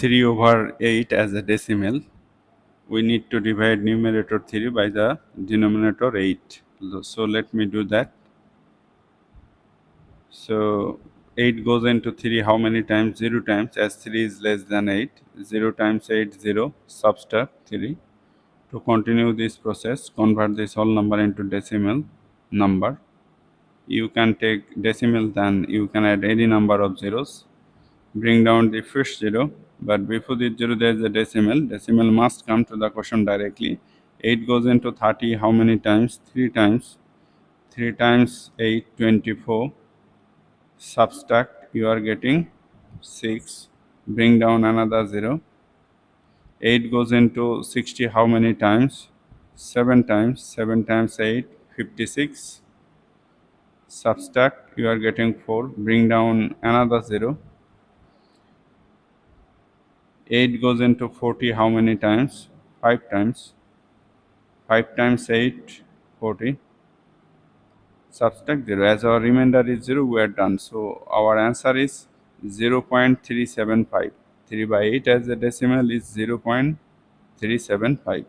3 over 8 as a decimal, we need to divide numerator 3 by the denominator 8. So let me do that. So 8 goes into 3 how many times? 0 times, as 3 is less than 8. 0 times 8, 0, subtract 3. To continue this process, convert this whole number into decimal number. You can take decimal, then you can add any number of zeros. Bring down the first 0, but before the 0 there is a decimal. Decimal must come to the question directly. 8 goes into 30 how many times? 3 times. 3 times 8, 24. Subtract, you are getting 6. Bring down another 0. 8 goes into 60 how many times? 7 times. 7 times 8, 56. Subtract, you are getting 4. Bring down another 0. 8 goes into 40 how many times? 5 times. 5 times 8, 40. Subtract 0. As our remainder is 0, we are done. So our answer is 0.375. 3 by 8 as a decimal is 0.375.